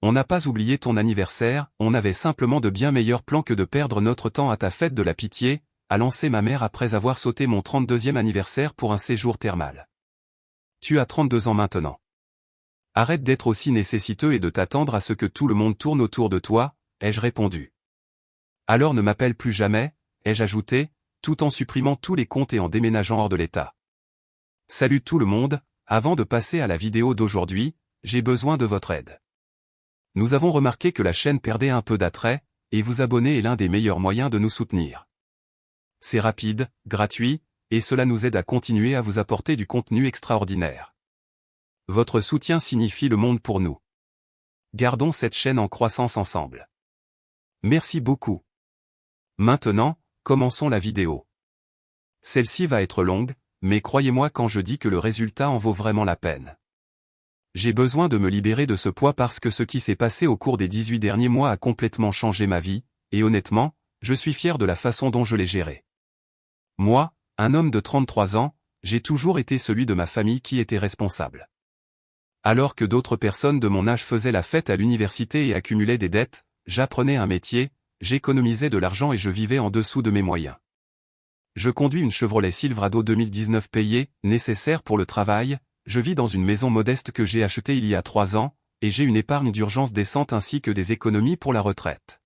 On n'a pas oublié ton anniversaire, on avait simplement de bien meilleurs plans que de perdre notre temps à ta fête de la pitié, a lancé ma mère après avoir sauté mon 32e anniversaire pour un séjour thermal. Tu as 32 ans maintenant. Arrête d'être aussi nécessiteux et de t'attendre à ce que tout le monde tourne autour de toi, ai-je répondu. Alors ne m'appelle plus jamais, ai-je ajouté, tout en supprimant tous les comptes et en déménageant hors de l'État. Salut tout le monde, avant de passer à la vidéo d'aujourd'hui, j'ai besoin de votre aide. Nous avons remarqué que la chaîne perdait un peu d'attrait, et vous abonner est l'un des meilleurs moyens de nous soutenir. C'est rapide, gratuit, et cela nous aide à continuer à vous apporter du contenu extraordinaire. Votre soutien signifie le monde pour nous. Gardons cette chaîne en croissance ensemble. Merci beaucoup. Maintenant, commençons la vidéo. Celle-ci va être longue, mais croyez-moi quand je dis que le résultat en vaut vraiment la peine. J'ai besoin de me libérer de ce poids parce que ce qui s'est passé au cours des 18 derniers mois a complètement changé ma vie, et honnêtement, je suis fier de la façon dont je l'ai géré. Moi, un homme de 33 ans, j'ai toujours été celui de ma famille qui était responsable. Alors que d'autres personnes de mon âge faisaient la fête à l'université et accumulaient des dettes, j'apprenais un métier, j'économisais de l'argent et je vivais en dessous de mes moyens. Je conduis une Chevrolet Silverado 2019 payée, nécessaire pour le travail, je vis dans une maison modeste que j'ai achetée il y a 3 ans, et j'ai une épargne d'urgence décente ainsi que des économies pour la retraite.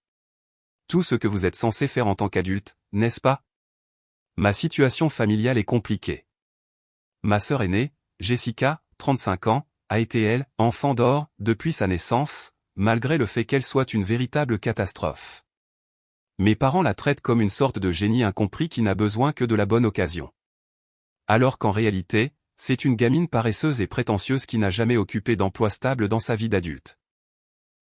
Tout ce que vous êtes censé faire en tant qu'adulte, n'est-ce pas? Ma situation familiale est compliquée. Ma sœur aînée, Jessica, 35 ans, a été elle, enfant d'or, depuis sa naissance, malgré le fait qu'elle soit une véritable catastrophe. Mes parents la traitent comme une sorte de génie incompris qui n'a besoin que de la bonne occasion. Alors qu'en réalité, c'est une gamine paresseuse et prétentieuse qui n'a jamais occupé d'emploi stable dans sa vie d'adulte.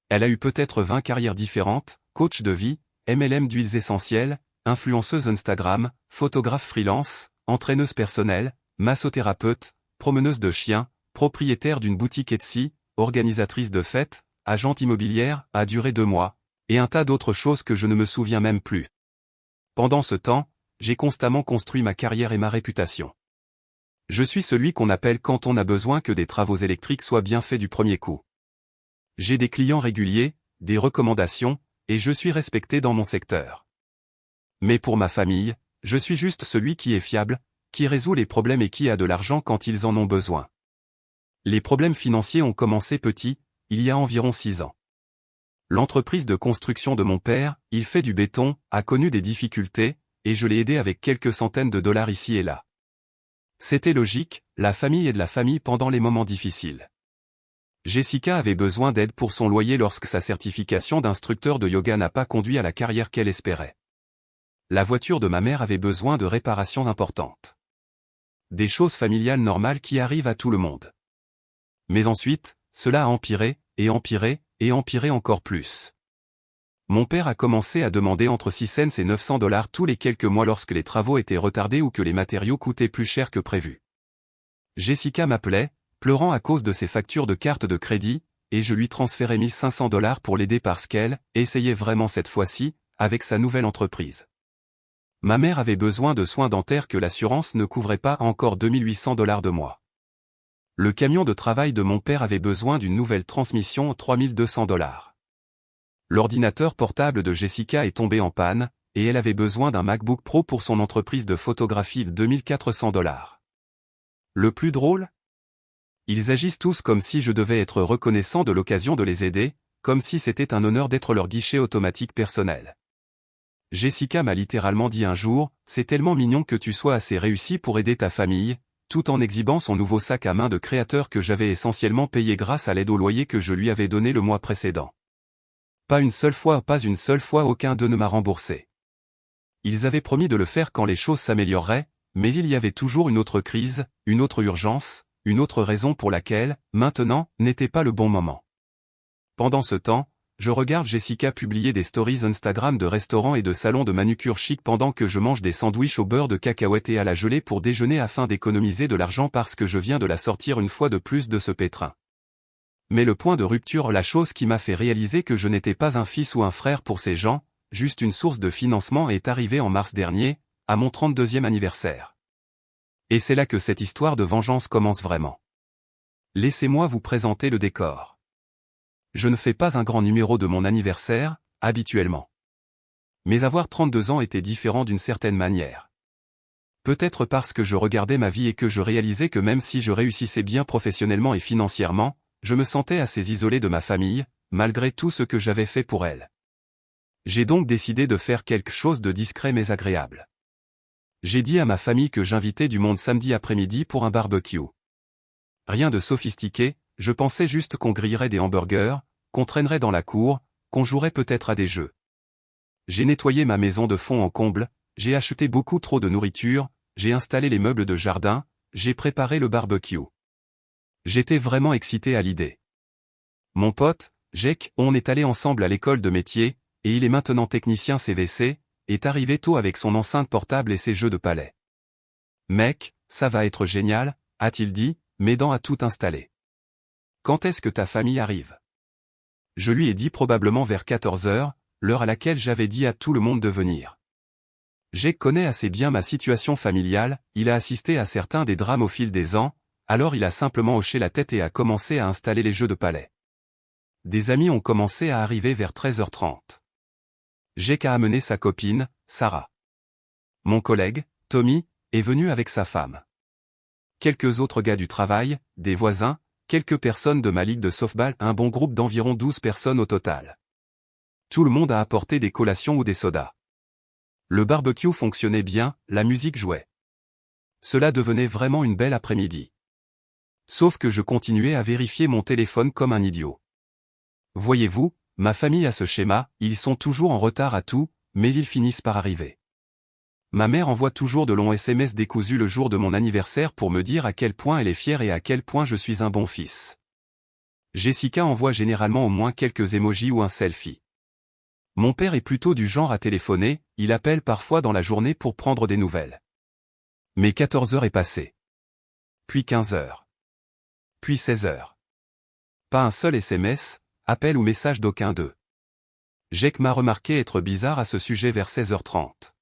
Elle a eu peut-être 20 carrières différentes, coach de vie, MLM d'huiles essentielles, influenceuse Instagram, photographe freelance, entraîneuse personnelle, massothérapeute, promeneuse de chiens, propriétaire d'une boutique Etsy, organisatrice de fêtes, agente immobilière, a duré 2 mois, et un tas d'autres choses que je ne me souviens même plus. Pendant ce temps, j'ai constamment construit ma carrière et ma réputation. Je suis celui qu'on appelle quand on a besoin que des travaux électriques soient bien faits du premier coup. J'ai des clients réguliers, des recommandations, et je suis respecté dans mon secteur. Mais pour ma famille, je suis juste celui qui est fiable, qui résout les problèmes et qui a de l'argent quand ils en ont besoin. Les problèmes financiers ont commencé petits, il y a environ 6 ans. L'entreprise de construction de mon père, il fait du béton, a connu des difficultés, et je l'ai aidé avec quelques centaines de dollars ici et là. C'était logique, la famille est de la famille pendant les moments difficiles. Jessica avait besoin d'aide pour son loyer lorsque sa certification d'instructeur de yoga n'a pas conduit à la carrière qu'elle espérait. La voiture de ma mère avait besoin de réparations importantes. Des choses familiales normales qui arrivent à tout le monde. Mais ensuite, cela a empiré, et empiré, et empiré encore plus. Mon père a commencé à demander entre 6 cents et 900 dollars tous les quelques mois lorsque les travaux étaient retardés ou que les matériaux coûtaient plus cher que prévu. Jessica m'appelait, pleurant à cause de ses factures de carte de crédit, et je lui transférais 1500 dollars pour l'aider parce qu'elle essayait vraiment cette fois-ci, avec sa nouvelle entreprise. Ma mère avait besoin de soins dentaires que l'assurance ne couvrait pas encore 2800 dollars de mois. Le camion de travail de mon père avait besoin d'une nouvelle transmission 3200 dollars. L'ordinateur portable de Jessica est tombé en panne, et elle avait besoin d'un MacBook Pro pour son entreprise de photographie 2400 dollars. Le plus drôle? Ils agissent tous comme si je devais être reconnaissant de l'occasion de les aider, comme si c'était un honneur d'être leur guichet automatique personnel. Jessica m'a littéralement dit un jour, c'est tellement mignon que tu sois assez réussi pour aider ta famille, tout en exhibant son nouveau sac à main de créateur que j'avais essentiellement payé grâce à l'aide au loyer que je lui avais donné le mois précédent. Pas une seule fois, aucun d'eux ne m'a remboursé. Ils avaient promis de le faire quand les choses s'amélioreraient, mais il y avait toujours une autre crise, une autre urgence, une autre raison pour laquelle, maintenant, n'était pas le bon moment. Pendant ce temps, je regarde Jessica publier des stories Instagram de restaurants et de salons de manucure chic pendant que je mange des sandwichs au beurre de cacahuètes et à la gelée pour déjeuner afin d'économiser de l'argent parce que je viens de la sortir une fois de plus de ce pétrin. Mais le point de rupture, la chose qui m'a fait réaliser que je n'étais pas un fils ou un frère pour ces gens, juste une source de financement, est arrivée en mars dernier, à mon 32e anniversaire. Et c'est là que cette histoire de vengeance commence vraiment. Laissez-moi vous présenter le décor. Je ne fais pas un grand numéro de mon anniversaire, habituellement. Mais avoir 32 ans était différent d'une certaine manière. Peut-être parce que je regardais ma vie et que je réalisais que même si je réussissais bien professionnellement et financièrement, je me sentais assez isolé de ma famille, malgré tout ce que j'avais fait pour elle. J'ai donc décidé de faire quelque chose de discret mais agréable. J'ai dit à ma famille que j'invitais du monde samedi après-midi pour un barbecue. Rien de sophistiqué, je pensais juste qu'on grillerait des hamburgers, qu'on traînerait dans la cour, qu'on jouerait peut-être à des jeux. J'ai nettoyé ma maison de fond en comble, j'ai acheté beaucoup trop de nourriture, j'ai installé les meubles de jardin, j'ai préparé le barbecue. J'étais vraiment excité à l'idée. Mon pote, Jake, on est allé ensemble à l'école de métier, et il est maintenant technicien CVC, est arrivé tôt avec son enceinte portable et ses jeux de palais. Mec, ça va être génial, a-t-il dit, m'aidant à tout installer. Quand est-ce que ta famille arrive? Je lui ai dit probablement vers 14 heures, l'heure à laquelle j'avais dit à tout le monde de venir. Jake connaît assez bien ma situation familiale, il a assisté à certains des drames au fil des ans, alors il a simplement hoché la tête et a commencé à installer les jeux de palais. Des amis ont commencé à arriver vers 13h30. Jake a amené sa copine, Sarah. Mon collègue, Tommy, est venu avec sa femme. Quelques autres gars du travail, des voisins, quelques personnes de ma ligue de softball, un bon groupe d'environ 12 personnes au total. Tout le monde a apporté des collations ou des sodas. Le barbecue fonctionnait bien, la musique jouait. Cela devenait vraiment une belle après-midi. Sauf que je continuais à vérifier mon téléphone comme un idiot. Voyez-vous, ma famille a ce schéma, ils sont toujours en retard à tout, mais ils finissent par arriver. Ma mère envoie toujours de longs SMS décousus le jour de mon anniversaire pour me dire à quel point elle est fière et à quel point je suis un bon fils. Jessica envoie généralement au moins quelques emojis ou un selfie. Mon père est plutôt du genre à téléphoner, il appelle parfois dans la journée pour prendre des nouvelles. Mais 14 heures est passé. Puis 15 heures. Puis 16 heures. Pas un seul SMS, appel ou message d'aucun d'eux. Jake m'a remarqué être bizarre à ce sujet vers 16h30.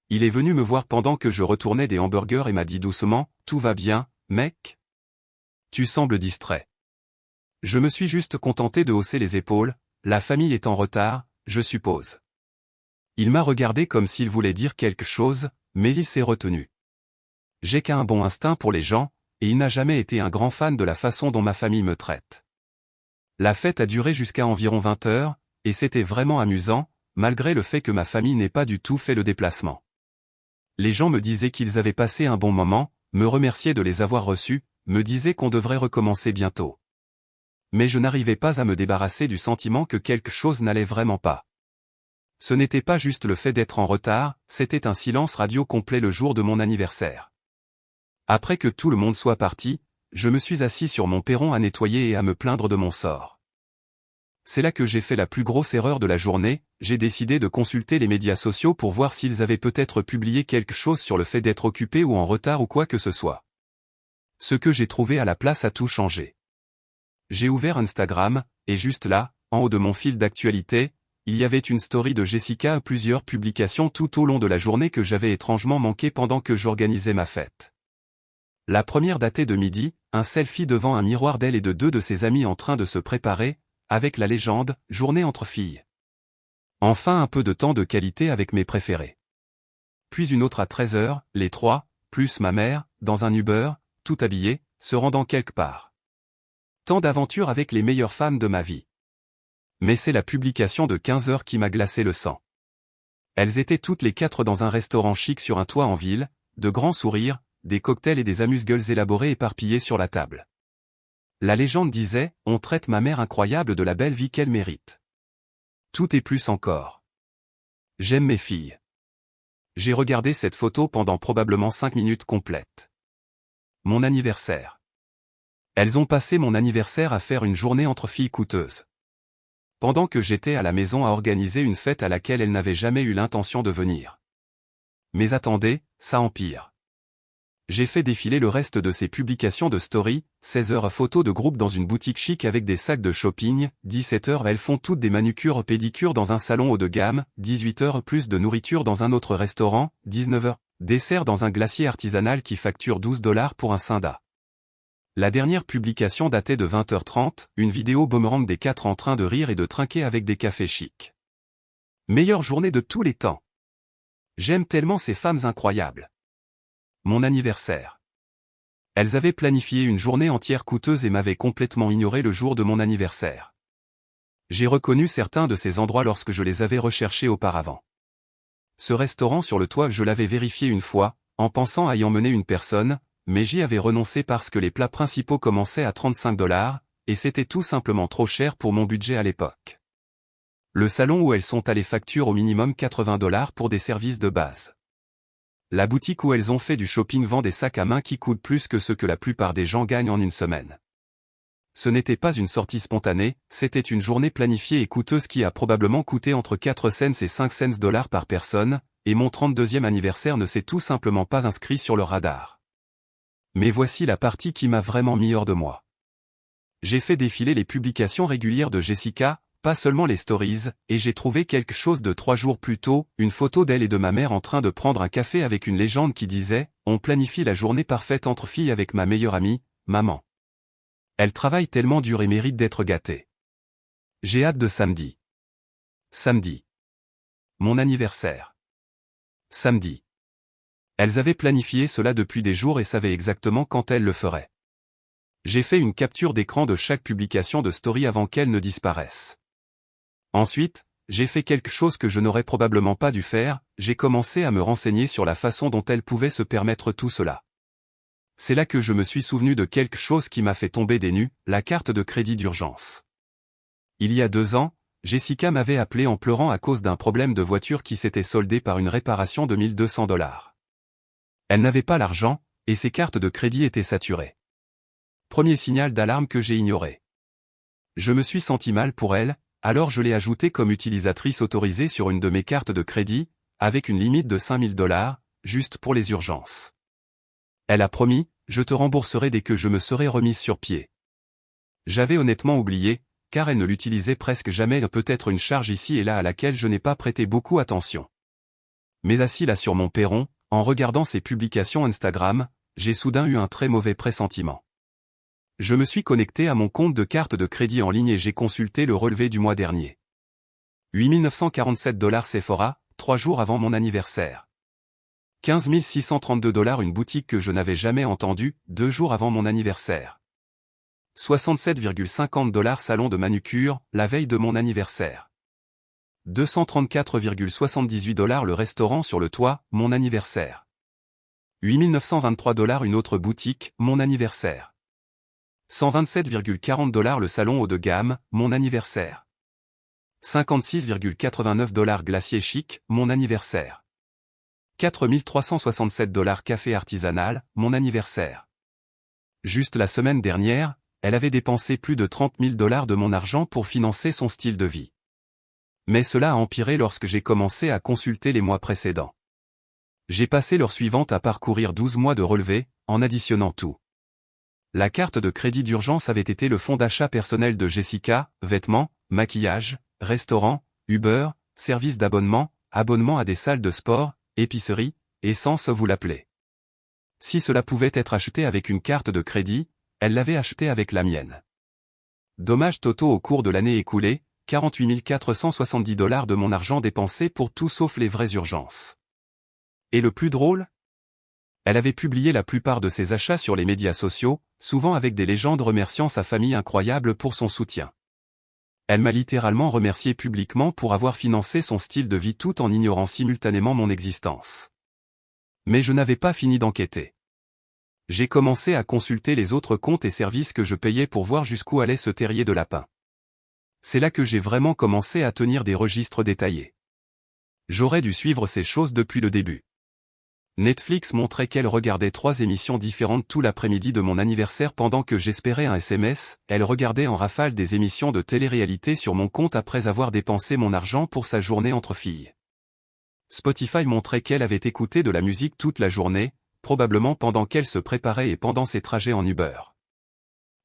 Il est venu me voir pendant que je retournais des hamburgers et m'a dit doucement, « Tout va bien, mec ? Tu sembles distrait. » Je me suis juste contenté de hausser les épaules, la famille est en retard, je suppose. Il m'a regardé comme s'il voulait dire quelque chose, mais il s'est retenu. Jake a un bon instinct pour les gens, et il n'a jamais été un grand fan de la façon dont ma famille me traite. La fête a duré jusqu'à environ 20 heures, et c'était vraiment amusant, malgré le fait que ma famille n'ait pas du tout fait le déplacement. Les gens me disaient qu'ils avaient passé un bon moment, me remerciaient de les avoir reçus, me disaient qu'on devrait recommencer bientôt. Mais je n'arrivais pas à me débarrasser du sentiment que quelque chose n'allait vraiment pas. Ce n'était pas juste le fait d'être en retard, c'était un silence radio complet le jour de mon anniversaire. Après que tout le monde soit parti, je me suis assis sur mon perron à nettoyer et à me plaindre de mon sort. C'est là que j'ai fait la plus grosse erreur de la journée, j'ai décidé de consulter les médias sociaux pour voir s'ils avaient peut-être publié quelque chose sur le fait d'être occupé ou en retard ou quoi que ce soit. Ce que j'ai trouvé à la place a tout changé. J'ai ouvert Instagram, et juste là, en haut de mon fil d'actualité, il y avait une story de Jessica à plusieurs publications tout au long de la journée que j'avais étrangement manqué pendant que j'organisais ma fête. La première datait de midi, un selfie devant un miroir d'elle et de deux de ses amis en train de se préparer, avec la légende « Journée entre filles ». Enfin un peu de temps de qualité avec mes préférés. Puis une autre à 13h, les trois, plus ma mère, dans un Uber, tout habillés, se rendant quelque part. Tant d'aventures avec les meilleures femmes de ma vie. Mais c'est la publication de 15h qui m'a glacé le sang. Elles étaient toutes les quatre dans un restaurant chic sur un toit en ville, de grands sourires, des cocktails et des amuse-gueules élaborés éparpillés sur la table. La légende disait, on traite ma mère incroyable de la belle vie qu'elle mérite. Tout et plus encore. J'aime mes filles. J'ai regardé cette photo pendant probablement 5 minutes complètes. Mon anniversaire. Elles ont passé mon anniversaire à faire une journée entre filles coûteuses. Pendant que j'étais à la maison à organiser une fête à laquelle elles n'avaient jamais eu l'intention de venir. Mais attendez, ça empire. J'ai fait défiler le reste de ces publications de story, 16h photos de groupe dans une boutique chic avec des sacs de shopping, 17h elles font toutes des manucures pédicures dans un salon haut de gamme, 18h plus de nourriture dans un autre restaurant, 19h, dessert dans un glacier artisanal qui facture $12 pour un Cinda. La dernière publication datait de 20h30, une vidéo boomerang des 4 en train de rire et de trinquer avec des cafés chics. Meilleure journée de tous les temps. J'aime tellement ces femmes incroyables. Mon anniversaire. Elles avaient planifié une journée entière coûteuse et m'avaient complètement ignoré le jour de mon anniversaire. J'ai reconnu certains de ces endroits lorsque je les avais recherchés auparavant. Ce restaurant sur le toit, je l'avais vérifié une fois, en pensant à y emmener une personne, mais j'y avais renoncé parce que les plats principaux commençaient à 35 $, et c'était tout simplement trop cher pour mon budget à l'époque. Le salon où elles sont allées facture au minimum 80 $ pour des services de base. La boutique où elles ont fait du shopping vend des sacs à main qui coûtent plus que ce que la plupart des gens gagnent en une semaine. Ce n'était pas une sortie spontanée, c'était une journée planifiée et coûteuse qui a probablement coûté entre 4 cents et 5 cents $ par personne, et mon 32e anniversaire ne s'est tout simplement pas inscrit sur le radar. Mais voici la partie qui m'a vraiment mis hors de moi. J'ai fait défiler les publications régulières de Jessica, pas seulement les stories, et j'ai trouvé quelque chose de 3 jours plus tôt, une photo d'elle et de ma mère en train de prendre un café avec une légende qui disait « On planifie la journée parfaite entre filles avec ma meilleure amie, maman. Elle travaille tellement dur et mérite d'être gâtée. J'ai hâte de samedi. » Samedi. Mon anniversaire. Samedi. Elles avaient planifié cela depuis des jours et savaient exactement quand elles le feraient. J'ai fait une capture d'écran de chaque publication de story avant qu'elles ne disparaissent. Ensuite, j'ai fait quelque chose que je n'aurais probablement pas dû faire, j'ai commencé à me renseigner sur la façon dont elles pouvaient se permettre tout cela. C'est là que je me suis souvenu de quelque chose qui m'a fait tomber des nues, la carte de crédit d'urgence. Il y a 2 ans, Jessica m'avait appelé en pleurant à cause d'un problème de voiture qui s'était soldé par une réparation de 1200 $. Elle n'avait pas l'argent, et ses cartes de crédit étaient saturées. Premier signal d'alarme que j'ai ignoré. Je me suis senti mal pour elle, alors je l'ai ajoutée comme utilisatrice autorisée sur une de mes cartes de crédit, avec une limite de 5000 $, juste pour les urgences. Elle a promis, je te rembourserai dès que je me serai remise sur pied. J'avais honnêtement oublié, car elle ne l'utilisait presque jamais, peut-être une charge ici et là à laquelle je n'ai pas prêté beaucoup attention. Mais assis là sur mon perron, en regardant ses publications Instagram, j'ai soudain eu un très mauvais pressentiment. Je me suis connecté à mon compte de carte de crédit en ligne et j'ai consulté le relevé du mois dernier. 8 947 $ Sephora, 3 jours avant mon anniversaire. 15 632 $ une boutique que je n'avais jamais entendue, 2 jours avant mon anniversaire. 67,50 $ salon de manucure, la veille de mon anniversaire. 234,78 $ le restaurant sur le toit, mon anniversaire. 8 923 $ une autre boutique, mon anniversaire. 127,40 $ le salon haut de gamme, mon anniversaire. 56,89 $ glacier chic, mon anniversaire. 4 367 $ café artisanal, mon anniversaire. Juste la semaine dernière, elle avait dépensé plus de 30 000 $ de mon argent pour financer son style de vie. Mais cela a empiré lorsque j'ai commencé à consulter les mois précédents. J'ai passé l'heure suivante à parcourir 12 mois de relevés, en additionnant tout. La carte de crédit d'urgence avait été le fonds d'achat personnel de Jessica, vêtements, maquillage, restaurant, Uber, services d'abonnement, abonnement à des salles de sport, épicerie, essence vous l'appelez. Si cela pouvait être acheté avec une carte de crédit, elle l'avait acheté avec la mienne. Dommages totaux au cours de l'année écoulée, 48 470 $ de mon argent dépensé pour tout sauf les vraies urgences. Et le plus drôle ? Elle avait publié la plupart de ses achats sur les médias sociaux, souvent avec des légendes remerciant sa famille incroyable pour son soutien. Elle m'a littéralement remercié publiquement pour avoir financé son style de vie tout en ignorant simultanément mon existence. Mais je n'avais pas fini d'enquêter. J'ai commencé à consulter les autres comptes et services que je payais pour voir jusqu'où allait ce terrier de lapin. C'est là que j'ai vraiment commencé à tenir des registres détaillés. J'aurais dû suivre ces choses depuis le début. Netflix montrait qu'elle regardait 3 émissions différentes tout l'après-midi de mon anniversaire pendant que j'espérais un SMS, elle regardait en rafale des émissions de télé-réalité sur mon compte après avoir dépensé mon argent pour sa journée entre filles. Spotify montrait qu'elle avait écouté de la musique toute la journée, probablement pendant qu'elle se préparait et pendant ses trajets en Uber.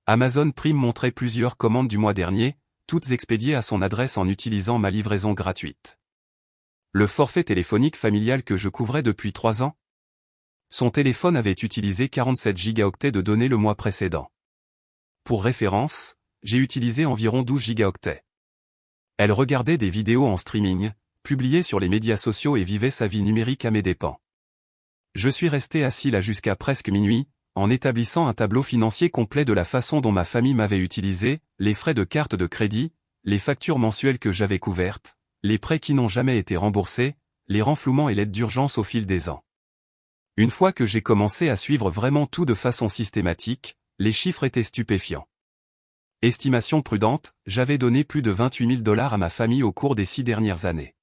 Amazon Prime montrait plusieurs commandes du mois dernier, toutes expédiées à son adresse en utilisant ma livraison gratuite. Le forfait téléphonique familial que je couvrais depuis 3 ans. Son téléphone avait utilisé 47 gigaoctets de données le mois précédent. Pour référence, j'ai utilisé environ 12 gigaoctets. Elle regardait des vidéos en streaming, publiait sur les médias sociaux et vivait sa vie numérique à mes dépens. Je suis resté assis là jusqu'à presque minuit, en établissant un tableau financier complet de la façon dont ma famille m'avait utilisé, les frais de carte de crédit, les factures mensuelles que j'avais couvertes, les prêts qui n'ont jamais été remboursés, les renflouements et l'aide d'urgence au fil des ans. Une fois que j'ai commencé à suivre vraiment tout de façon systématique, les chiffres étaient stupéfiants. Estimation prudente, j'avais donné plus de 28 000 $ à ma famille au cours des 6 dernières années.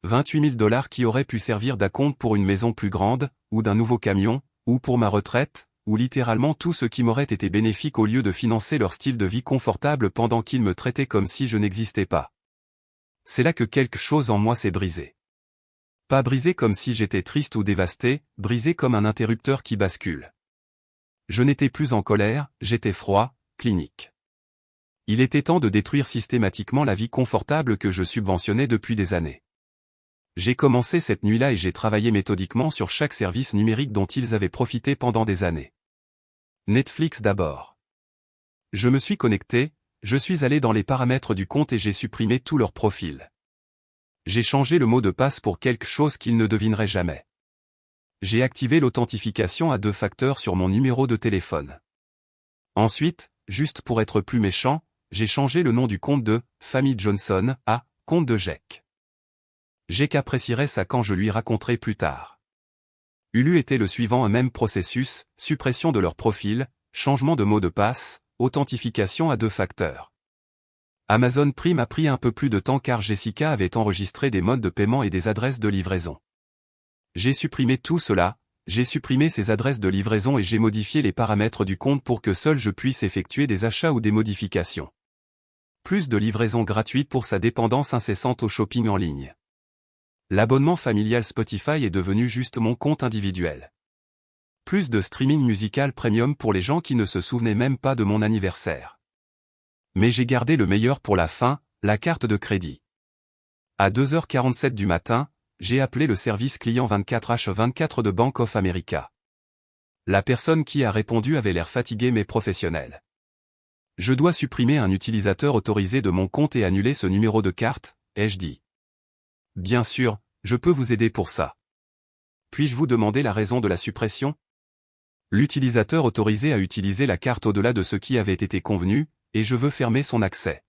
28 000 $ qui auraient pu servir d'acompte pour une maison plus grande, ou d'un nouveau camion, ou pour ma retraite, ou littéralement tout ce qui m'aurait été bénéfique au lieu de financer leur style de vie confortable pendant qu'ils me traitaient comme si je n'existais pas. C'est là que quelque chose en moi s'est brisé. Pas brisé comme si j'étais triste ou dévasté, brisé comme un interrupteur qui bascule. Je n'étais plus en colère, j'étais froid, clinique. Il était temps de détruire systématiquement la vie confortable que je subventionnais depuis des années. J'ai commencé cette nuit-là et j'ai travaillé méthodiquement sur chaque service numérique dont ils avaient profité pendant des années. Netflix d'abord. Je me suis connecté, je suis allé dans les paramètres du compte et j'ai supprimé tout leur profil. J'ai changé le mot de passe pour quelque chose qu'ils ne devineraient jamais. J'ai activé l'authentification à 2 facteurs sur mon numéro de téléphone. Ensuite, juste pour être plus méchant, j'ai changé le nom du compte de « Famille Johnson » à « Compte de Jack ». Jack apprécierait ça quand je lui raconterai plus tard. Hulu était le suivant, un même processus, suppression de leur profil, changement de mot de passe, authentification à 2 facteurs. Amazon Prime a pris un peu plus de temps car Jessica avait enregistré des modes de paiement et des adresses de livraison. J'ai supprimé tout cela, j'ai supprimé ces adresses de livraison et j'ai modifié les paramètres du compte pour que seul je puisse effectuer des achats ou des modifications. Plus de livraison gratuite pour sa dépendance incessante au shopping en ligne. L'abonnement familial Spotify est devenu juste mon compte individuel. Plus de streaming musical premium pour les gens qui ne se souvenaient même pas de mon anniversaire. Mais j'ai gardé le meilleur pour la fin, la carte de crédit. À 2h47 du matin, j'ai appelé le service client 24h24 de Bank of America. La personne qui a répondu avait l'air fatigué mais professionnel. Je dois supprimer un utilisateur autorisé de mon compte et annuler ce numéro de carte, ai-je dit. Bien sûr, je peux vous aider pour ça. Puis-je vous demander la raison de la suppression? L'utilisateur autorisé a utilisé la carte au-delà de ce qui avait été convenu, et je veux fermer son accès.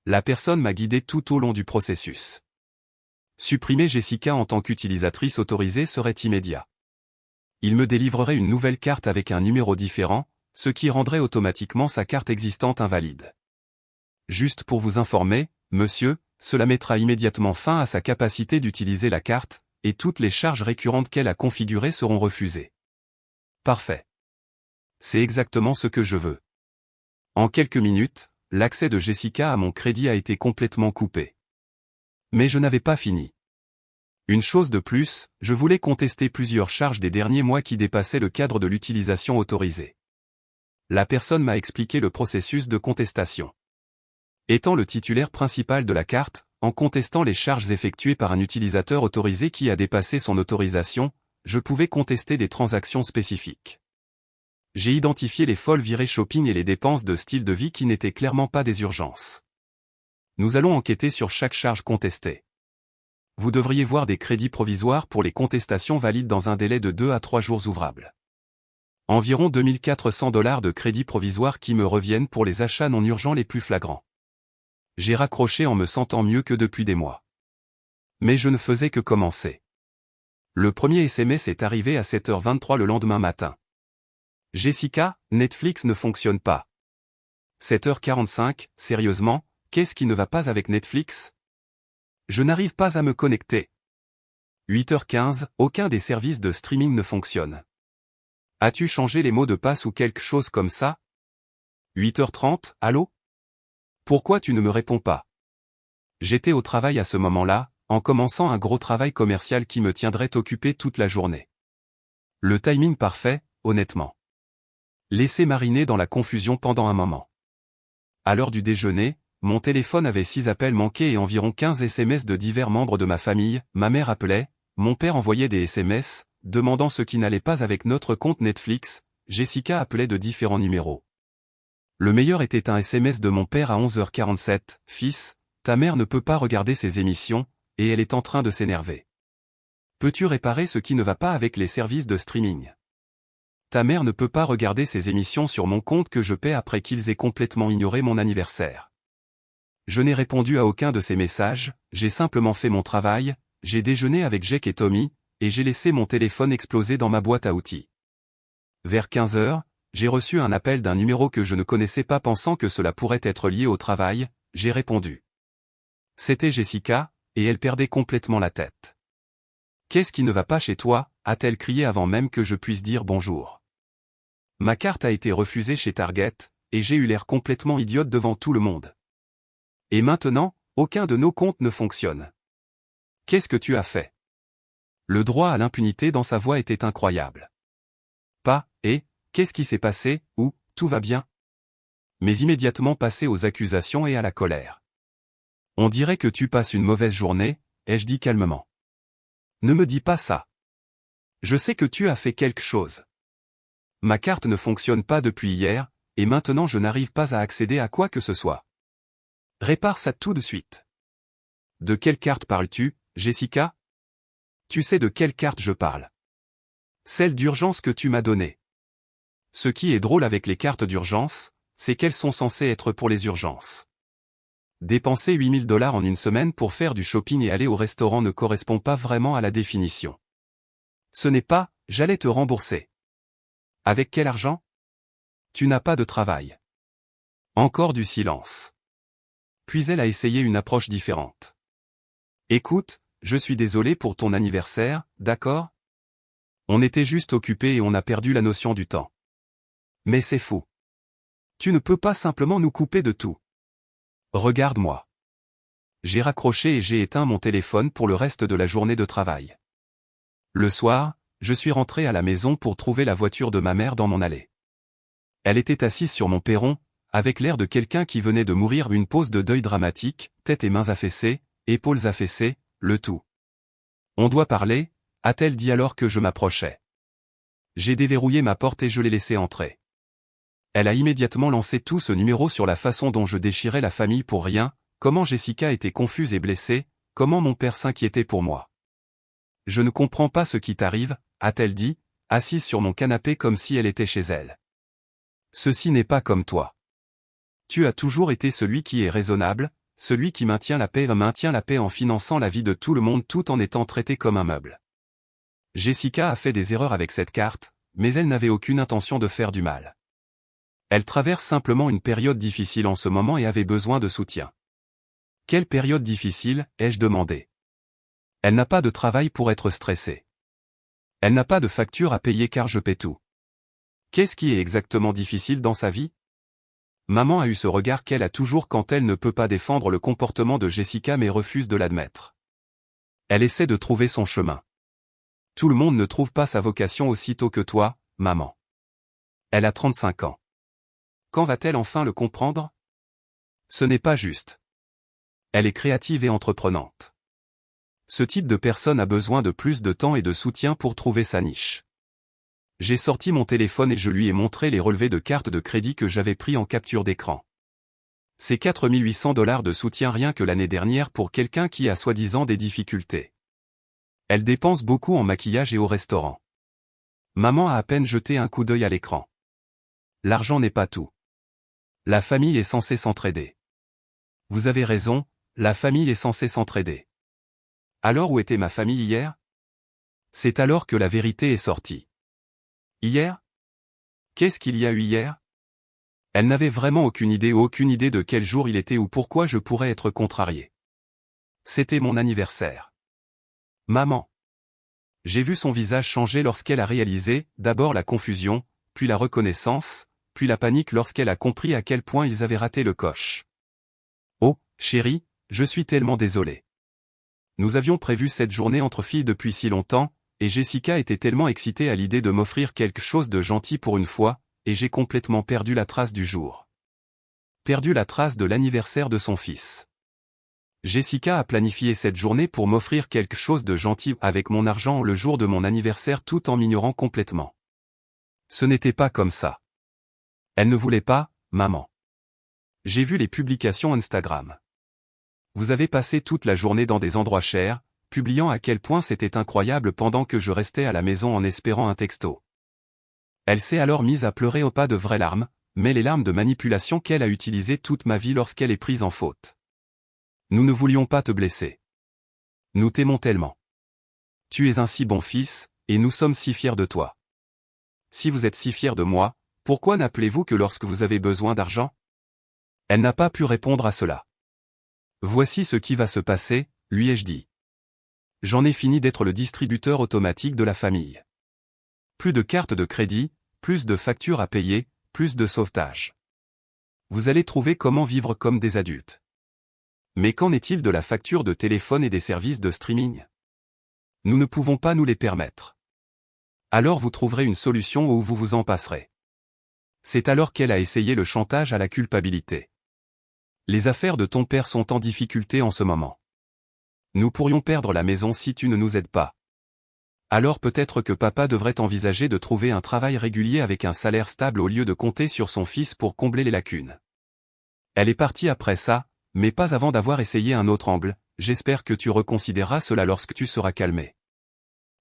La personne m'a guidé tout au long du processus. Supprimer Jessica en tant qu'utilisatrice autorisée serait immédiat. Il me délivrerait une nouvelle carte avec un numéro différent, ce qui rendrait automatiquement sa carte existante invalide. Juste pour vous informer, monsieur, cela mettra immédiatement fin à sa capacité d'utiliser la carte, et toutes les charges récurrentes qu'elle a configurées seront refusées. Parfait. C'est exactement ce que je veux. En quelques minutes, l'accès de Jessica à mon crédit a été complètement coupé. Mais je n'avais pas fini. Une chose de plus, je voulais contester plusieurs charges des derniers mois qui dépassaient le cadre de l'utilisation autorisée. La personne m'a expliqué le processus de contestation. Étant le titulaire principal de la carte, en contestant les charges effectuées par un utilisateur autorisé qui a dépassé son autorisation, je pouvais contester des transactions spécifiques. J'ai identifié les folles virées shopping et les dépenses de style de vie qui n'étaient clairement pas des urgences. Nous allons enquêter sur chaque charge contestée. Vous devriez voir des crédits provisoires pour les contestations valides dans un délai de 2 à 3 jours ouvrables. Environ 2 400 $ de crédits provisoires qui me reviennent pour les achats non urgents les plus flagrants. J'ai raccroché en me sentant mieux que depuis des mois. Mais je ne faisais que commencer. Le premier SMS est arrivé à 7h23 le lendemain matin. Jessica, Netflix ne fonctionne pas. 7h45, sérieusement, qu'est-ce qui ne va pas avec Netflix? Je n'arrive pas à me connecter. 8h15, aucun des services de streaming ne fonctionne. As-tu changé les mots de passe ou quelque chose comme ça? 8h30, allô? Pourquoi tu ne me réponds pas? J'étais au travail à ce moment-là, en commençant un gros travail commercial qui me tiendrait occupé toute la journée. Le timing parfait, honnêtement. Laissé mariner dans la confusion pendant un moment. À l'heure du déjeuner, mon téléphone avait 6 appels manqués et environ 15 SMS de divers membres de ma famille. Ma mère appelait, mon père envoyait des SMS, demandant ce qui n'allait pas avec notre compte Netflix, Jessica appelait de différents numéros. Le meilleur était un SMS de mon père à 11h47. Fils, ta mère ne peut pas regarder ces émissions, et elle est en train de s'énerver. Peux-tu réparer ce qui ne va pas avec les services de streaming? Ta mère ne peut pas regarder ces émissions sur mon compte que je paie après qu'ils aient complètement ignoré mon anniversaire. Je n'ai répondu à aucun de ces messages, j'ai simplement fait mon travail, j'ai déjeuné avec Jake et Tommy, et j'ai laissé mon téléphone exploser dans ma boîte à outils. Vers 15h, j'ai reçu un appel d'un numéro que je ne connaissais pas pensant que cela pourrait être lié au travail, j'ai répondu. C'était Jessica, et elle perdait complètement la tête. Qu'est-ce qui ne va pas chez toi, a-t-elle crié avant même que je puisse dire bonjour. Ma carte a été refusée chez Target, et j'ai eu l'air complètement idiote devant tout le monde. Et maintenant, aucun de nos comptes ne fonctionne. Qu'est-ce que tu as fait? Le droit à l'impunité dans sa voix était incroyable. Pas, et, qu'est-ce qui s'est passé, ou, tout va bien? Mais immédiatement passé aux accusations et à la colère. On dirait que tu passes une mauvaise journée, ai-je dit calmement. Ne me dis pas ça. Je sais que tu as fait quelque chose. Ma carte ne fonctionne pas depuis hier, et maintenant je n'arrive pas à accéder à quoi que ce soit. Répare ça tout de suite. De quelle carte parles-tu, Jessica? Tu sais de quelle carte je parle. Celle d'urgence que tu m'as donnée. Ce qui est drôle avec les cartes d'urgence, c'est qu'elles sont censées être pour les urgences. Dépenser 8 000 $ en une semaine pour faire du shopping et aller au restaurant ne correspond pas vraiment à la définition. Ce n'est pas, j'allais te rembourser. Avec quel argent? Tu n'as pas de travail. Encore du silence. Puis elle a essayé une approche différente. Écoute, je suis désolé pour ton anniversaire, d'accord? On était juste occupés et on a perdu la notion du temps. Mais c'est fou. Tu ne peux pas simplement nous couper de tout. Regarde-moi. J'ai raccroché et j'ai éteint mon téléphone pour le reste de la journée de travail. Le soir, je suis rentré à la maison pour trouver la voiture de ma mère dans mon allée. Elle était assise sur mon perron, avec l'air de quelqu'un qui venait de mourir, une pause de deuil dramatique, tête et mains affaissées, épaules affaissées, le tout. On doit parler, a-t-elle dit alors que je m'approchais. J'ai déverrouillé ma porte et je l'ai laissée entrer. Elle a immédiatement lancé tout ce numéro sur la façon dont je déchirais la famille pour rien, comment Jessica était confuse et blessée, comment mon père s'inquiétait pour moi. Je ne comprends pas ce qui t'arrive, a-t-elle dit, assise sur mon canapé comme si elle était chez elle. Ceci n'est pas comme toi. Tu as toujours été celui qui est raisonnable, celui qui maintient la paix en finançant la vie de tout le monde tout en étant traité comme un meuble. Jessica a fait des erreurs avec cette carte, mais elle n'avait aucune intention de faire du mal. Elle traverse simplement une période difficile en ce moment et avait besoin de soutien. Quelle période difficile, ai-je demandé. Elle n'a pas de travail pour être stressée. Elle n'a pas de facture à payer car je paie tout. Qu'est-ce qui est exactement difficile dans sa vie? Maman a eu ce regard qu'elle a toujours quand elle ne peut pas défendre le comportement de Jessica mais refuse de l'admettre. Elle essaie de trouver son chemin. Tout le monde ne trouve pas sa vocation aussitôt que toi, maman. Elle a 35 ans. Quand va-t-elle enfin le comprendre? Ce n'est pas juste. Elle est créative et entreprenante. Ce type de personne a besoin de plus de temps et de soutien pour trouver sa niche. J'ai sorti mon téléphone et je lui ai montré les relevés de carte de crédit que j'avais pris en capture d'écran. C'est 4 800 $ de soutien rien que l'année dernière pour quelqu'un qui a soi-disant des difficultés. Elle dépense beaucoup en maquillage et au restaurant. Maman a à peine jeté un coup d'œil à l'écran. L'argent n'est pas tout. La famille est censée s'entraider. Vous avez raison, la famille est censée s'entraider. Alors où était ma famille hier? C'est alors que la vérité est sortie. Hier? Qu'est-ce qu'il y a eu hier? Elle n'avait vraiment aucune idée de quel jour il était ou pourquoi je pourrais être contrarié. C'était mon anniversaire. Maman. J'ai vu son visage changer lorsqu'elle a réalisé, d'abord la confusion, puis la reconnaissance, puis la panique lorsqu'elle a compris à quel point ils avaient raté le coche. Oh, chérie, je suis tellement désolé. Nous avions prévu cette journée entre filles depuis si longtemps, et Jessica était tellement excitée à l'idée de m'offrir quelque chose de gentil pour une fois, et j'ai complètement perdu la trace du jour. Perdu la trace de l'anniversaire de son fils. Jessica a planifié cette journée pour m'offrir quelque chose de gentil avec mon argent le jour de mon anniversaire tout en m'ignorant complètement. Ce n'était pas comme ça. Elle ne voulait pas, maman. J'ai vu les publications Instagram. Vous avez passé toute la journée dans des endroits chers, publiant à quel point c'était incroyable pendant que je restais à la maison en espérant un texto. Elle s'est alors mise à pleurer au pas de vraies larmes, mais les larmes de manipulation qu'elle a utilisées toute ma vie lorsqu'elle est prise en faute. Nous ne voulions pas te blesser. Nous t'aimons tellement. Tu es un si bon fils, et nous sommes si fiers de toi. Si vous êtes si fiers de moi, pourquoi n'appelez-vous que lorsque vous avez besoin d'argent? Elle n'a pas pu répondre à cela. Voici ce qui va se passer, lui ai-je dit. J'en ai fini d'être le distributeur automatique de la famille. Plus de cartes de crédit, plus de factures à payer, plus de sauvetage. Vous allez trouver comment vivre comme des adultes. Mais qu'en est-il de la facture de téléphone et des services de streaming? Nous ne pouvons pas nous les permettre. Alors vous trouverez une solution où vous vous en passerez. C'est alors qu'elle a essayé le chantage à la culpabilité. Les affaires de ton père sont en difficulté en ce moment. Nous pourrions perdre la maison si tu ne nous aides pas. Alors peut-être que papa devrait envisager de trouver un travail régulier avec un salaire stable au lieu de compter sur son fils pour combler les lacunes. Elle est partie après ça, mais pas avant d'avoir essayé un autre angle. J'espère que tu reconsidéreras cela lorsque tu seras calmé.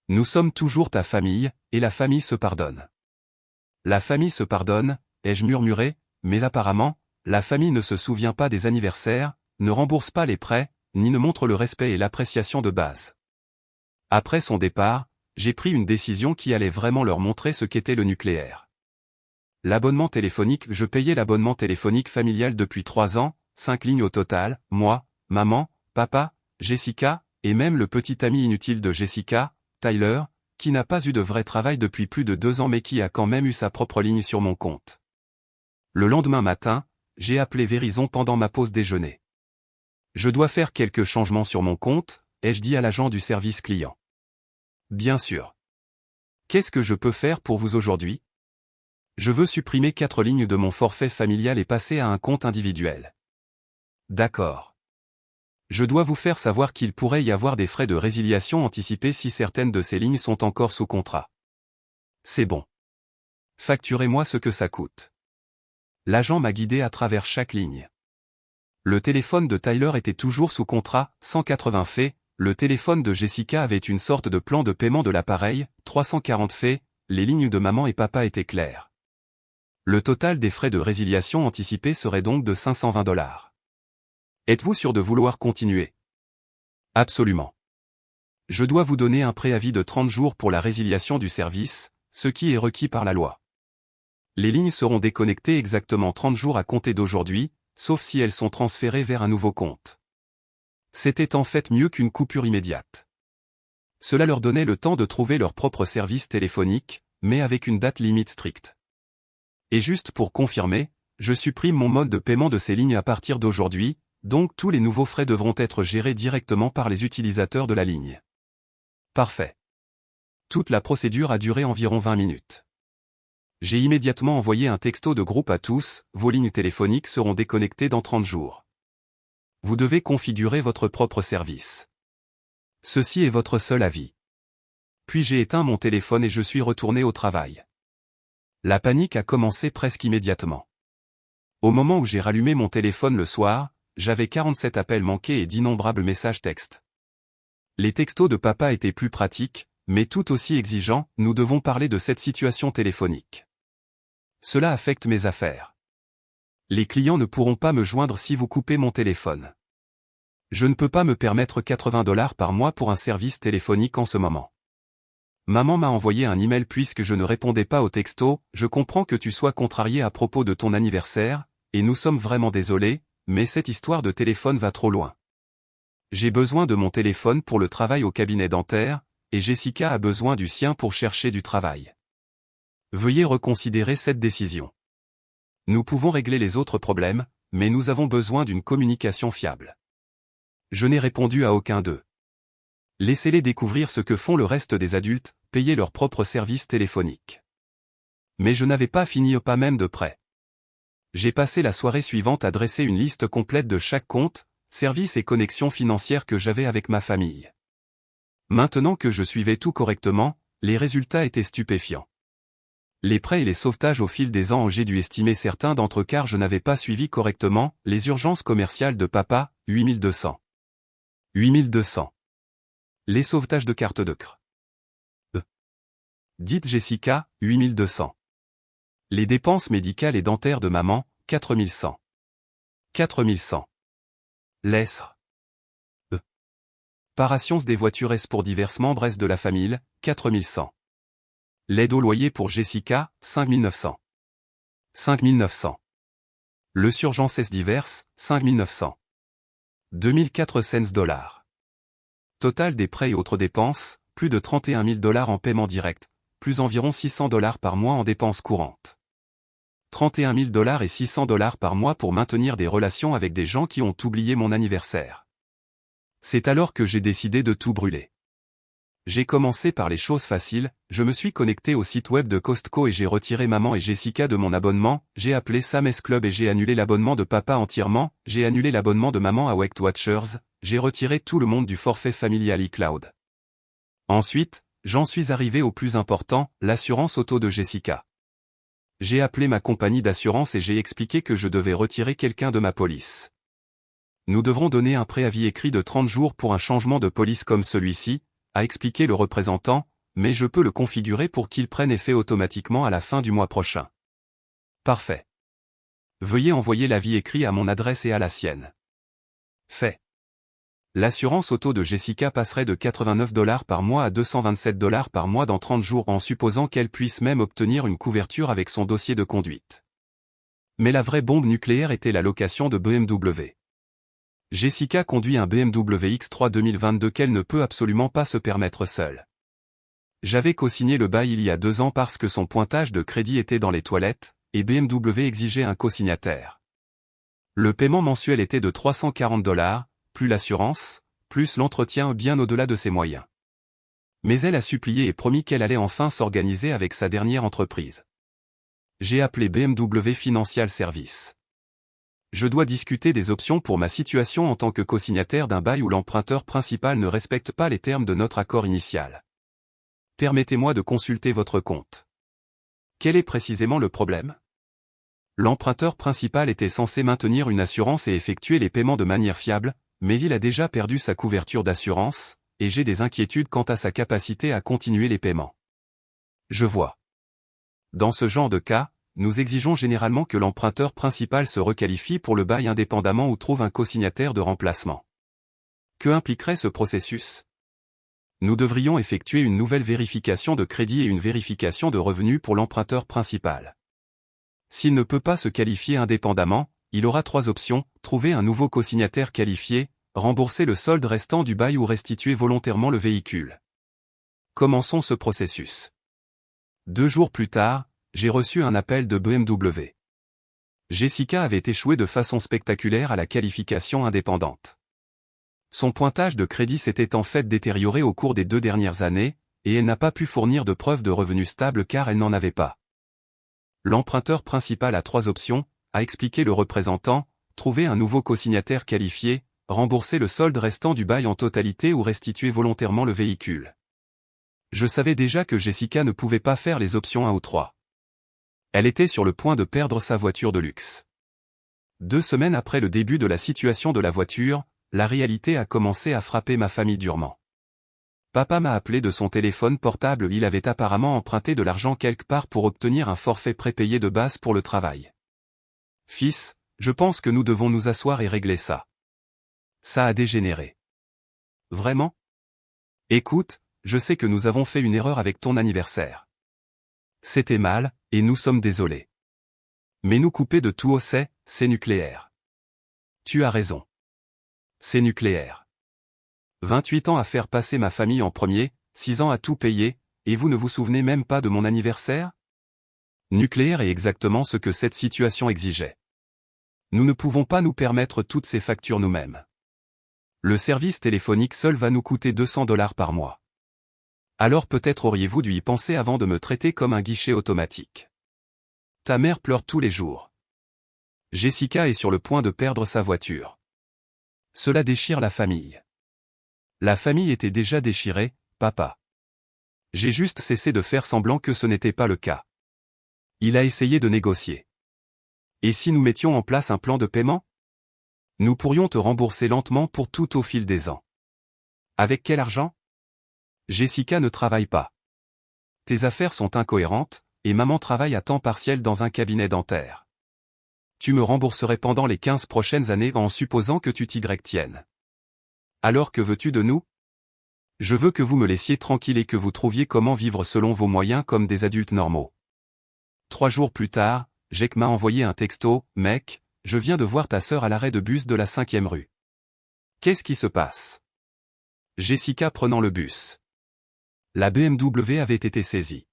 Nous sommes toujours ta famille, et la famille se pardonne. La famille se pardonne, ai-je murmuré, mais apparemment, la famille ne se souvient pas des anniversaires, ne rembourse pas les prêts, ni ne montre le respect et l'appréciation de base. Après son départ, j'ai pris une décision qui allait vraiment leur montrer ce qu'était le nucléaire. L'abonnement téléphonique, je payais l'abonnement téléphonique familial depuis 3 ans, 5 lignes au total, moi, maman, papa, Jessica, et même le petit ami inutile de Jessica, Tyler, qui n'a pas eu de vrai travail depuis plus de 2 ans mais qui a quand même eu sa propre ligne sur mon compte. Le lendemain matin, j'ai appelé Verizon pendant ma pause déjeuner. Je dois faire quelques changements sur mon compte, ai-je dit à l'agent du service client. Bien sûr. Qu'est-ce que je peux faire pour vous aujourd'hui? Je veux supprimer 4 lignes de mon forfait familial et passer à un compte individuel. D'accord. Je dois vous faire savoir qu'il pourrait y avoir des frais de résiliation anticipés si certaines de ces lignes sont encore sous contrat. C'est bon. Facturez-moi ce que ça coûte. L'agent m'a guidé à travers chaque ligne. Le téléphone de Tyler était toujours sous contrat, 180 faits, le téléphone de Jessica avait une sorte de plan de paiement de l'appareil, 340 faits, les lignes de maman et papa étaient claires. Le total des frais de résiliation anticipés serait donc de $520. Êtes-vous sûr de vouloir continuer? Absolument. Je dois vous donner un préavis de 30 jours pour la résiliation du service, ce qui est requis par la loi. Les lignes seront déconnectées exactement 30 jours à compter d'aujourd'hui, sauf si elles sont transférées vers un nouveau compte. C'était en fait mieux qu'une coupure immédiate. Cela leur donnait le temps de trouver leur propre service téléphonique, mais avec une date limite stricte. Et juste pour confirmer, je supprime mon mode de paiement de ces lignes à partir d'aujourd'hui, donc tous les nouveaux frais devront être gérés directement par les utilisateurs de la ligne. Parfait. Toute la procédure a duré environ 20 minutes. J'ai immédiatement envoyé un texto de groupe à tous, vos lignes téléphoniques seront déconnectées dans 30 jours. Vous devez configurer votre propre service. Ceci est votre seul avis. Puis j'ai éteint mon téléphone et je suis retourné au travail. La panique a commencé presque immédiatement. Au moment où j'ai rallumé mon téléphone le soir, j'avais 47 appels manqués et d'innombrables messages textes. Les textos de papa étaient plus pratiques, mais tout aussi exigeants, nous devons parler de cette situation téléphonique. Cela affecte mes affaires. Les clients ne pourront pas me joindre si vous coupez mon téléphone. Je ne peux pas me permettre $80 par mois pour un service téléphonique en ce moment. Maman m'a envoyé un email puisque je ne répondais pas aux textos, je comprends que tu sois contrarié à propos de ton anniversaire, et nous sommes vraiment désolés, mais cette histoire de téléphone va trop loin. J'ai besoin de mon téléphone pour le travail au cabinet dentaire, et Jessica a besoin du sien pour chercher du travail. Veuillez reconsidérer cette décision. Nous pouvons régler les autres problèmes, mais nous avons besoin d'une communication fiable. Je n'ai répondu à aucun d'eux. Laissez-les découvrir ce que font le reste des adultes, payer leur propre service téléphonique. Mais je n'avais pas fini pas même de près. J'ai passé la soirée suivante à dresser une liste complète de chaque compte, service et connexion financière que j'avais avec ma famille. Maintenant que je suivais tout correctement, les résultats étaient stupéfiants. Les prêts et les sauvetages au fil des ans, j'ai dû estimer certains d'entre eux car je n'avais pas suivi correctement les urgences commerciales de papa, 8200. 8200. Les sauvetages de carte de CRE. Dites Jessica, 8200. Les dépenses médicales et dentaires de maman, 4100. 4100. L'ESR. Parations des voitures S pour divers membres S de la famille, 4100. L'aide au loyer pour Jessica, 5900. 5900. Le surgence S diverses, 5900. 2400 $. Total des prêts et autres dépenses, plus de 31 000 $ en paiement direct, plus environ 600 $ par mois en dépenses courantes. 31 000 $ et 600 $ par mois pour maintenir des relations avec des gens qui ont oublié mon anniversaire. C'est alors que j'ai décidé de tout brûler. J'ai commencé par les choses faciles, je me suis connecté au site web de Costco et j'ai retiré maman et Jessica de mon abonnement, j'ai appelé Sam's Club et j'ai annulé l'abonnement de papa entièrement, j'ai annulé l'abonnement de maman à Weight Watchers, j'ai retiré tout le monde du forfait familial iCloud. Ensuite, j'en suis arrivé au plus important, l'assurance auto de Jessica. J'ai appelé ma compagnie d'assurance et j'ai expliqué que je devais retirer quelqu'un de ma police. Nous devrons donner un préavis écrit de 30 jours pour un changement de police comme celui-ci, a expliqué le représentant, mais je peux le configurer pour qu'il prenne effet automatiquement à la fin du mois prochain. Parfait. Veuillez envoyer l'avis écrit à mon adresse et à la sienne. Fait. L'assurance auto de Jessica passerait de 89 $ par mois à 227 $ par mois dans 30 jours en supposant qu'elle puisse même obtenir une couverture avec son dossier de conduite. Mais la vraie bombe nucléaire était la location de BMW. Jessica conduit un BMW X3 2022 qu'elle ne peut absolument pas se permettre seule. J'avais co-signé le bail il y a 2 ans parce que son pointage de crédit était dans les toilettes, et BMW exigeait un co-signataire. Le paiement mensuel était de 340 $, plus l'assurance, plus l'entretien bien au-delà de ses moyens. Mais elle a supplié et promis qu'elle allait enfin s'organiser avec sa dernière entreprise. J'ai appelé BMW Financial Service. Je dois discuter des options pour ma situation en tant que co-signataire d'un bail où l'emprunteur principal ne respecte pas les termes de notre accord initial. Permettez-moi de consulter votre compte. Quel est précisément le problème? L'emprunteur principal était censé maintenir une assurance et effectuer les paiements de manière fiable, mais il a déjà perdu sa couverture d'assurance, et j'ai des inquiétudes quant à sa capacité à continuer les paiements. Je vois. Dans ce genre de cas, nous exigeons généralement que l'emprunteur principal se requalifie pour le bail indépendamment ou trouve un co-signataire de remplacement. Que impliquerait ce processus? Nous devrions effectuer une nouvelle vérification de crédit et une vérification de revenus pour l'emprunteur principal. S'il ne peut pas se qualifier indépendamment, il aura 3 options, trouver un nouveau co-signataire qualifié, rembourser le solde restant du bail ou restituer volontairement le véhicule. Commençons ce processus. 2 jours plus tard, j'ai reçu un appel de BMW. Jessica avait échoué de façon spectaculaire à la qualification indépendante. Son pointage de crédit s'était en fait détérioré au cours des 2 dernières années, et elle n'a pas pu fournir de preuves de revenus stables car elle n'en avait pas. L'emprunteur principal a 3 options, a expliqué le représentant, trouver un nouveau co-signataire qualifié, rembourser le solde restant du bail en totalité ou restituer volontairement le véhicule. Je savais déjà que Jessica ne pouvait pas faire les options 1 ou 3. Elle était sur le point de perdre sa voiture de luxe. 2 semaines après le début de la situation de la voiture, la réalité a commencé à frapper ma famille durement. Papa m'a appelé de son téléphone portable, il avait apparemment emprunté de l'argent quelque part pour obtenir un forfait prépayé de base pour le travail. Fils, je pense que nous devons nous asseoir et régler ça. Ça a dégénéré. Vraiment? Écoute, je sais que nous avons fait une erreur avec ton anniversaire. C'était mal, et nous sommes désolés. Mais nous couper de tout c'est nucléaire. Tu as raison. C'est nucléaire. 28 ans à faire passer ma famille en premier, 6 ans à tout payer, et vous ne vous souvenez même pas de mon anniversaire? Nucléaire est exactement ce que cette situation exigeait. Nous ne pouvons pas nous permettre toutes ces factures nous-mêmes. Le service téléphonique seul va nous coûter 200 $ par mois. Alors peut-être auriez-vous dû y penser avant de me traiter comme un guichet automatique. Ta mère pleure tous les jours. Jessica est sur le point de perdre sa voiture. Cela déchire la famille. La famille était déjà déchirée, papa. J'ai juste cessé de faire semblant que ce n'était pas le cas. Il a essayé de négocier. Et si nous mettions en place un plan de paiement? Nous pourrions te rembourser lentement pour tout au fil des ans. Avec quel argent? Jessica ne travaille pas. Tes affaires sont incohérentes, et maman travaille à temps partiel dans un cabinet dentaire. Tu me rembourserais pendant les 15 prochaines années en supposant que tu t'y tiennes. Alors que veux-tu de nous? Je veux que vous me laissiez tranquille et que vous trouviez comment vivre selon vos moyens comme des adultes normaux. 3 jours plus tard, Jake m'a envoyé un texto, « Mec, je viens de voir ta sœur à l'arrêt de bus de la 5e rue. Qu'est-ce qui se passe? » Jessica prenant le bus. La BMW avait été saisie.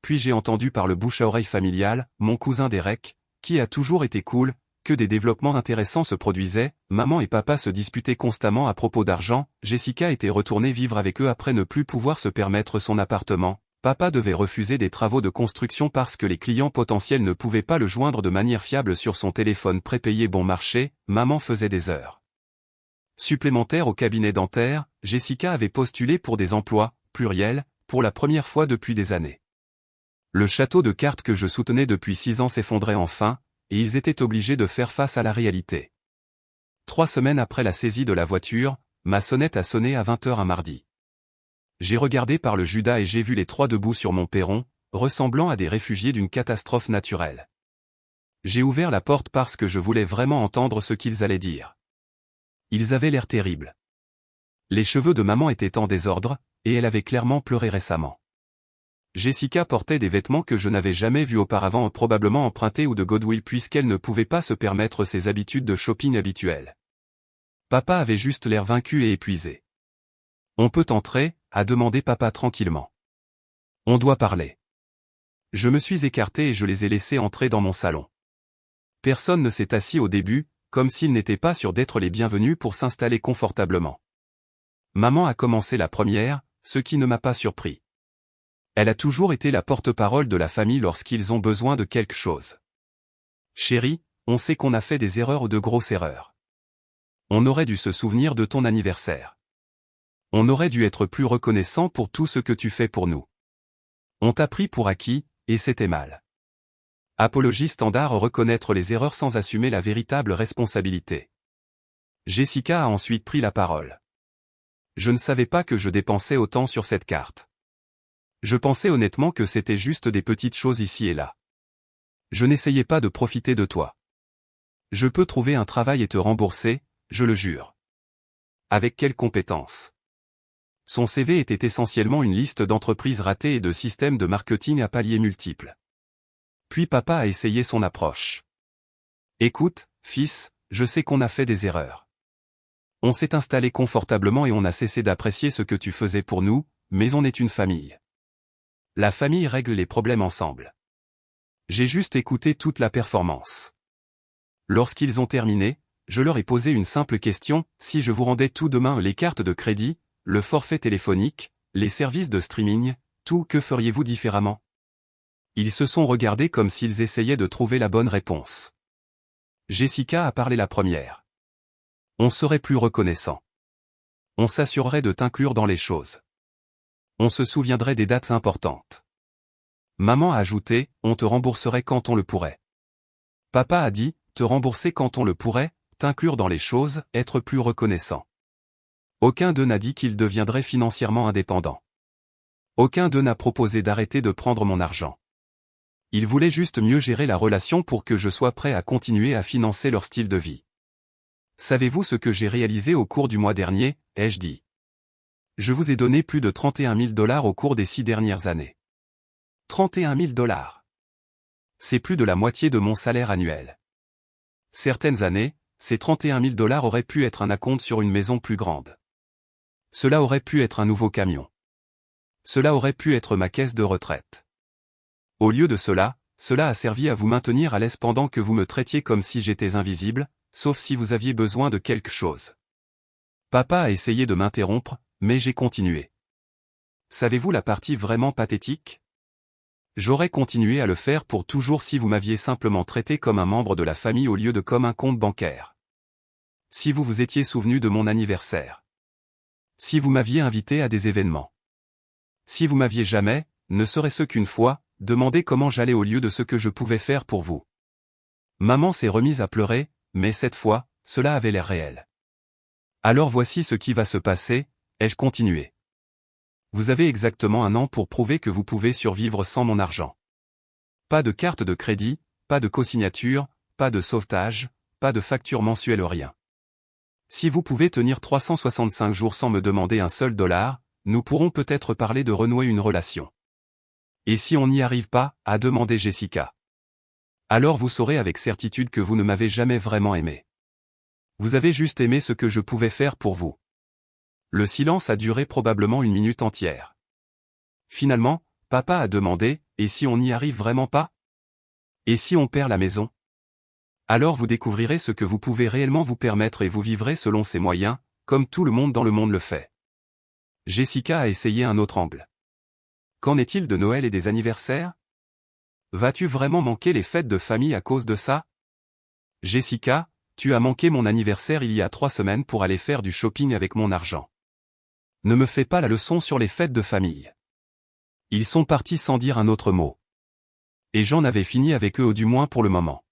Puis j'ai entendu par le bouche à oreille familial, mon cousin Derek, qui a toujours été cool, que des développements intéressants se produisaient, maman et papa se disputaient constamment à propos d'argent, Jessica était retournée vivre avec eux après ne plus pouvoir se permettre son appartement, papa devait refuser des travaux de construction parce que les clients potentiels ne pouvaient pas le joindre de manière fiable sur son téléphone prépayé bon marché, maman faisait des heures supplémentaires au cabinet dentaire, Jessica avait postulé pour des emplois, pluriels, pour la première fois depuis des années. Le château de cartes que je soutenais depuis 6 ans s'effondrait enfin, et ils étaient obligés de faire face à la réalité. 3 semaines après la saisie de la voiture, ma sonnette a sonné à 20h un mardi. J'ai regardé par le Judas et j'ai vu les 3 debout sur mon perron, ressemblant à des réfugiés d'une catastrophe naturelle. J'ai ouvert la porte parce que je voulais vraiment entendre ce qu'ils allaient dire. Ils avaient l'air terribles. Les cheveux de maman étaient en désordre, et elle avait clairement pleuré récemment. Jessica portait des vêtements que je n'avais jamais vus auparavant, probablement empruntés ou de Goodwill puisqu'elle ne pouvait pas se permettre ses habitudes de shopping habituelles. Papa avait juste l'air vaincu et épuisé. « On peut entrer ?» a demandé papa tranquillement. « On doit parler. » Je me suis écarté et je les ai laissés entrer dans mon salon. Personne ne s'est assis au début, comme s'ils n'étaient pas sûrs d'être les bienvenus pour s'installer confortablement. Maman a commencé la première, ce qui ne m'a pas surpris. Elle a toujours été la porte-parole de la famille lorsqu'ils ont besoin de quelque chose. « Chérie, on sait qu'on a fait des erreurs ou de grosses erreurs. On aurait dû se souvenir de ton anniversaire. On aurait dû être plus reconnaissant pour tout ce que tu fais pour nous. On t'a pris pour acquis, et c'était mal. » Apologie standard, reconnaître les erreurs sans assumer la véritable responsabilité. Jessica a ensuite pris la parole. « Je ne savais pas que je dépensais autant sur cette carte. Je pensais honnêtement que c'était juste des petites choses ici et là. Je n'essayais pas de profiter de toi. Je peux trouver un travail et te rembourser, je le jure. » Avec quelle compétence? Son CV était essentiellement une liste d'entreprises ratées et de systèmes de marketing à paliers multiples. Puis papa a essayé son approche. « Écoute, fils, je sais qu'on a fait des erreurs. On s'est installé confortablement et on a cessé d'apprécier ce que tu faisais pour nous, mais on est une famille. La famille règle les problèmes ensemble. J'ai juste écouté toute la performance. Lorsqu'ils ont terminé, je leur ai posé une simple question, si je vous rendais tout demain les cartes de crédit, le forfait téléphonique, les services de streaming, tout, que feriez-vous différemment? Ils se sont regardés comme s'ils essayaient de trouver la bonne réponse. Jessica a parlé la première. On serait plus reconnaissant. On s'assurerait de t'inclure dans les choses. On se souviendrait des dates importantes. Maman a ajouté, on te rembourserait quand on le pourrait. Papa a dit, te rembourser quand on le pourrait, t'inclure dans les choses, être plus reconnaissant. Aucun d'eux n'a dit qu'il deviendrait financièrement indépendant. Aucun d'eux n'a proposé d'arrêter de prendre mon argent. Ils voulaient juste mieux gérer la relation pour que je sois prêt à continuer à financer leur style de vie. Savez-vous ce que j'ai réalisé au cours du mois dernier, ai-je dit. Je vous ai donné plus de 31 000 $ au cours des 6 dernières années. 31 000 $. C'est plus de la moitié de mon salaire annuel. Certaines années, ces 31 000 $ auraient pu être un acompte sur une maison plus grande. Cela aurait pu être un nouveau camion. Cela aurait pu être ma caisse de retraite. Au lieu de cela, cela a servi à vous maintenir à l'aise pendant que vous me traitiez comme si j'étais invisible, sauf si vous aviez besoin de quelque chose. Papa a essayé de m'interrompre, mais j'ai continué. Savez-vous la partie vraiment pathétique? J'aurais continué à le faire pour toujours si vous m'aviez simplement traité comme un membre de la famille au lieu de comme un compte bancaire. Si vous vous étiez souvenu de mon anniversaire. Si vous m'aviez invité à des événements. Si vous m'aviez jamais, ne serait-ce qu'une fois, demander comment j'allais au lieu de ce que je pouvais faire pour vous. Maman s'est remise à pleurer, mais cette fois, cela avait l'air réel. Alors voici ce qui va se passer, ai-je continué. Vous avez exactement 1 an pour prouver que vous pouvez survivre sans mon argent. Pas de carte de crédit, pas de cosignature, pas de sauvetage, pas de facture mensuelle, rien. Si vous pouvez tenir 365 jours sans me demander un seul dollar, nous pourrons peut-être parler de renouer une relation. Et si on n'y arrive pas, a demandé Jessica. Alors vous saurez avec certitude que vous ne m'avez jamais vraiment aimé. Vous avez juste aimé ce que je pouvais faire pour vous. Le silence a duré probablement 1 minute entière. Finalement, papa a demandé, et si on n'y arrive vraiment pas? Et si on perd la maison? Alors vous découvrirez ce que vous pouvez réellement vous permettre et vous vivrez selon ses moyens, comme tout le monde dans le monde le fait. Jessica a essayé un autre angle. Qu'en est-il de Noël et des anniversaires? Vas-tu vraiment manquer les fêtes de famille à cause de ça? Jessica, tu as manqué mon anniversaire il y a 3 semaines pour aller faire du shopping avec mon argent. Ne me fais pas la leçon sur les fêtes de famille. Ils sont partis sans dire un autre mot. Et j'en avais fini avec eux, ou du moins pour le moment.